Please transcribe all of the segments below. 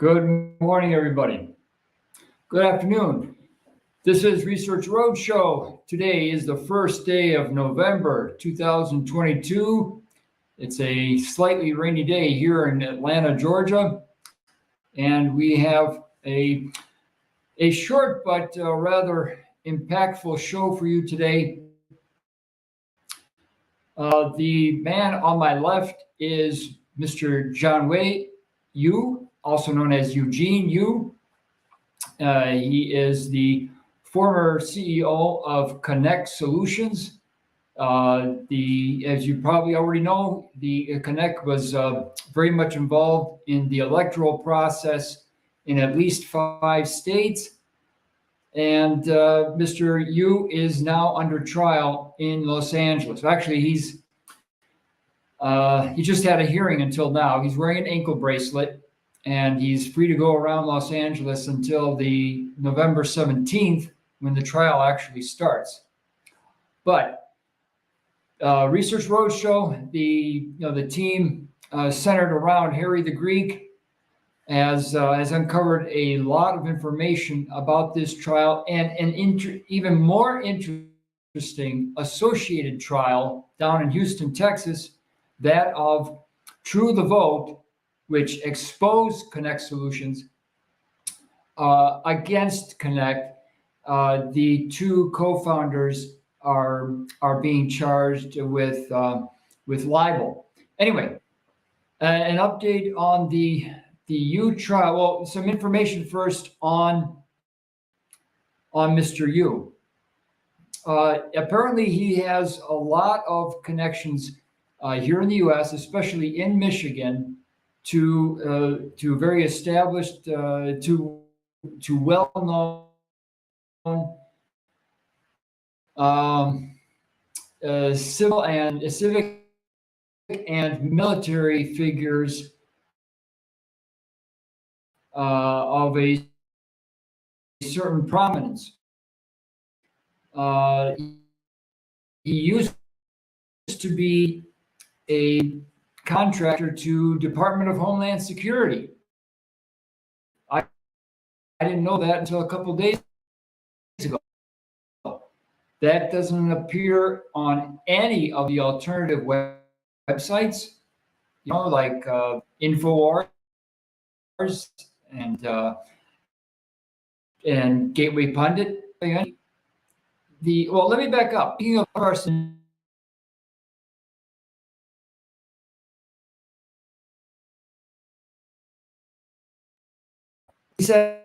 Good morning, everybody. Good afternoon. This is Research Roadshow. Today is the first day of November 2022. It's a slightly rainy day here in Atlanta, Georgia, and we have a short but rather impactful show for you today. The man on my left is Mr. Jianwei Yu, also known as Eugene Yu. He is the former CEO of Konnech Solutions. As you probably already know, the Konnech was very much involved in the electoral process in at least 5 states. And Mr. Yu is now under trial in Los Angeles. Actually, he just had a hearing until now. He's wearing an ankle bracelet, and he's free to go around Los Angeles until the November 17th, when the trial actually starts. But Research Roadshow, the team centered around Harry the Greek, has uncovered a lot of information about this trial and an even more interesting associated trial down in Houston, Texas, that of True the Vote, which exposed Konnech Solutions against Konnech. The two co-founders are being charged with libel. Anyway, an update on the Yu trial. Well, some information first on Mr. Yu. Apparently, he has a lot of connections here in the U.S., especially in Michigan, to very established, to well-known civic and military figures of a certain prominence. He used to be a contractor to Department of Homeland Security. I didn't know that until a couple days ago. That doesn't appear on any of the alternative websites, like InfoWars and Gateway Pundit. Let me back up. Speaking of person, he said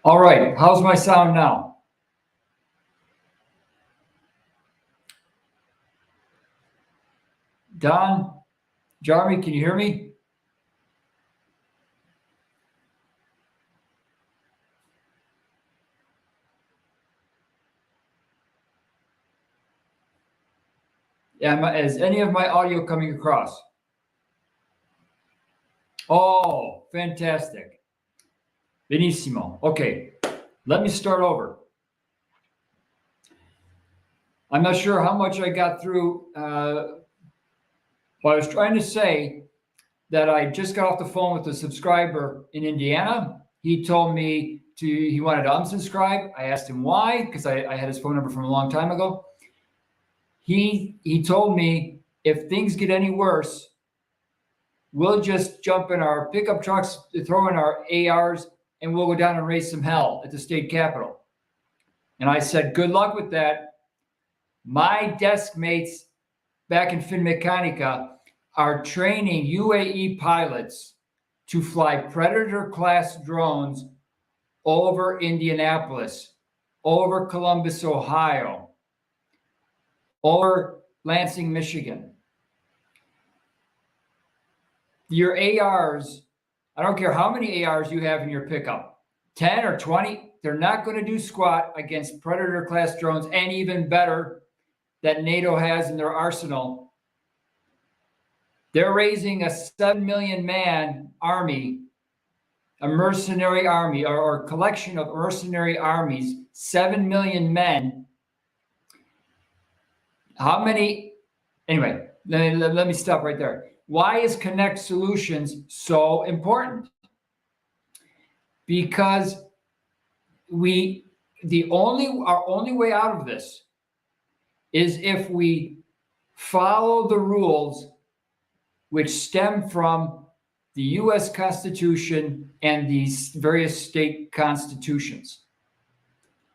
All right, how's my sound now? Don, Jeremy, can you hear me? Is any of my audio coming across? Oh, fantastic. Benissimo. Okay, let me start over. I'm not sure how much I got through, but I was trying to say that I just got off the phone with a subscriber in Indiana. He told me he wanted to unsubscribe. I asked him why, because I had his phone number from a long time ago. He told me if things get any worse, we'll just jump in our pickup trucks, throw in our ARs, and we'll go down and raise some hell at the state capitol. And I said, good luck with that. My desk mates back in Finmeccanica are training UAE pilots to fly Predator-class drones over Indianapolis, over Columbus, Ohio, over Lansing, Michigan. Your ARs, I don't care how many ARs you have in your pickup, 10 or 20, they're not going to do squat against Predator-class drones, and even better, that NATO has in their arsenal. They're raising a 7 million man army, a mercenary army, or collection of mercenary armies, 7 million men. How many? Anyway, let me stop right there. Why is Konnech Solutions so important? Because our only way out of this is if we follow the rules which stem from the US Constitution and these various state constitutions.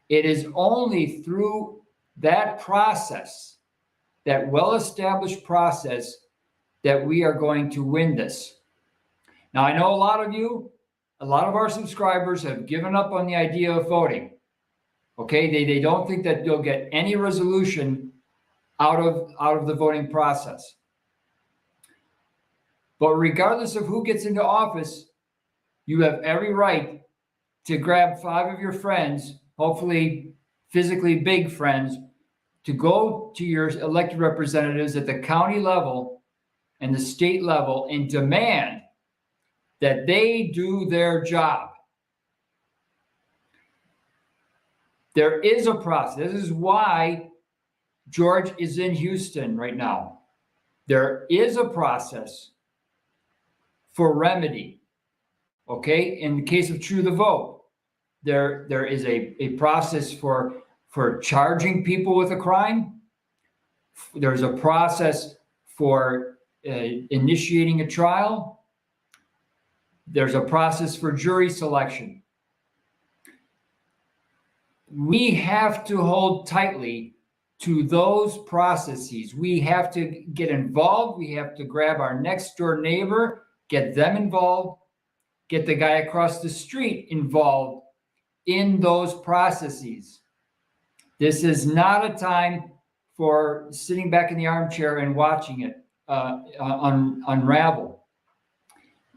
It is only through that process, that well-established process, that we are going to win this. Now, I know a lot of our subscribers have given up on the idea of voting. Okay, they don't think that they'll get any resolution out of the voting process. But regardless of who gets into office, you have every right to grab 5 of your friends, hopefully physically big friends, to go to your elected representatives at the county level and the state level and demand that they do their job. There is a process. This is why George is in Houston right now. There is a process for remedy. Okay, in the case of True the Vote, there is a process for charging people with a crime. There's a process for initiating a trial. There's a process for jury selection. We have to hold tightly to those processes. We have to get involved. We have to grab our next door neighbor, get them involved, get the guy across the street involved in those processes. This is not a time for sitting back in the armchair and watching it unravel.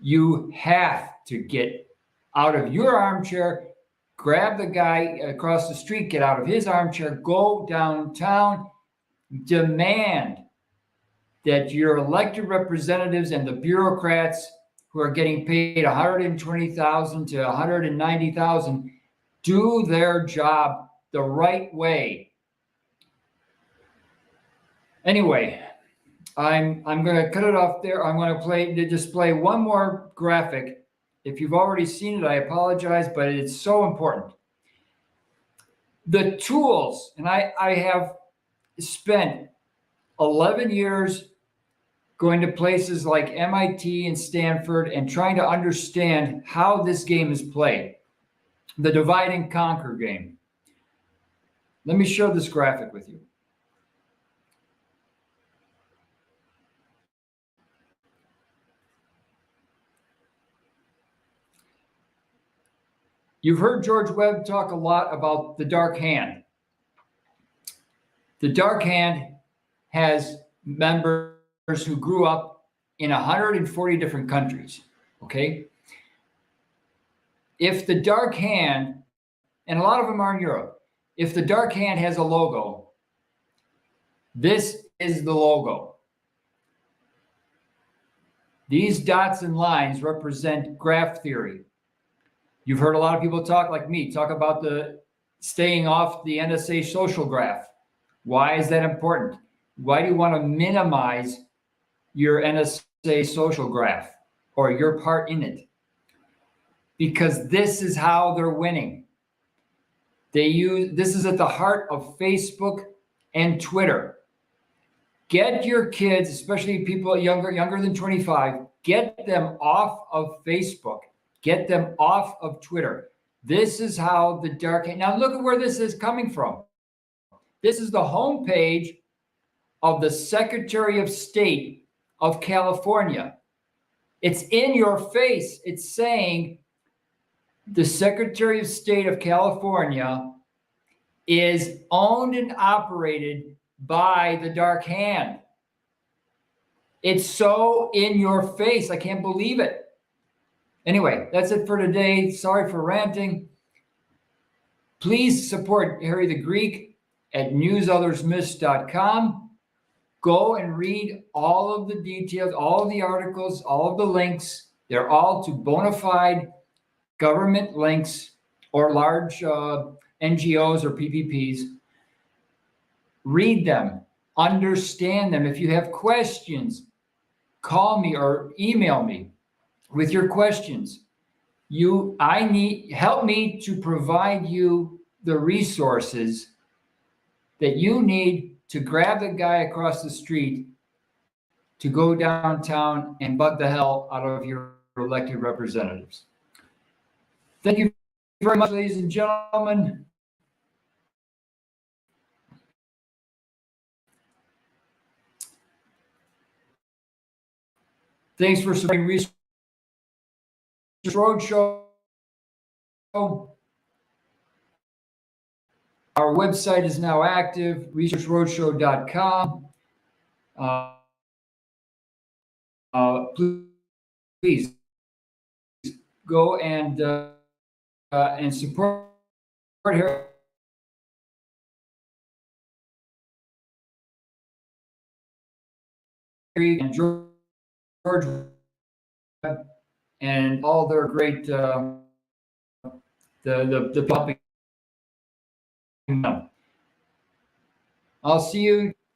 You have to get out of your armchair, grab the guy across the street, get out of his armchair, go downtown, demand that your elected representatives and the bureaucrats who are getting paid $120,000 to $190,000 do their job the right way. Anyway, I'm going to cut it off there. I'm going to display one more graphic. If you've already seen it, I apologize, but it's so important. The tools, and I have spent 11 years going to places like MIT and Stanford and trying to understand how this game is played, the divide and conquer game. Let me share this graphic with you. You've heard George Webb talk a lot about the dark hand. The dark hand has members who grew up in 140 different countries, okay? If the dark hand, and a lot of them are in Europe, if the dark hand has a logo, this is the logo. These dots and lines represent graph theory. You've heard a lot of people talk, like me, talk about the staying off the NSA social graph. Why is that important? Why do you want to minimize your NSA social graph or your part in it? Because this is how they're winning. This is at the heart of Facebook and Twitter. Get your kids, especially people younger than 25, get them off of Facebook. Get them off of Twitter. This is how the dark hand. Now look at where this is coming from. This is the homepage of the Secretary of State of California. It's in your face. It's saying the Secretary of State of California is owned and operated by the dark hand. It's so in your face. I can't believe it. Anyway, that's it for today. Sorry for ranting. Please support Harry the Greek at newsothersmiss.com. Go and read all of the details, all of the articles, all of the links. They're all to bona fide government links or large NGOs or PPPs. Read them, understand them. If you have questions, call me or email me with your questions. Help me to provide you the resources that you need to grab the guy across the street to go downtown and bug the hell out of your elected representatives. Thank you very much, ladies and gentlemen. Thanks for supporting Research Roadshow. Our website is now active, researchroadshow.com. Please go and support Harry and George and all their great the puppy. I'll see you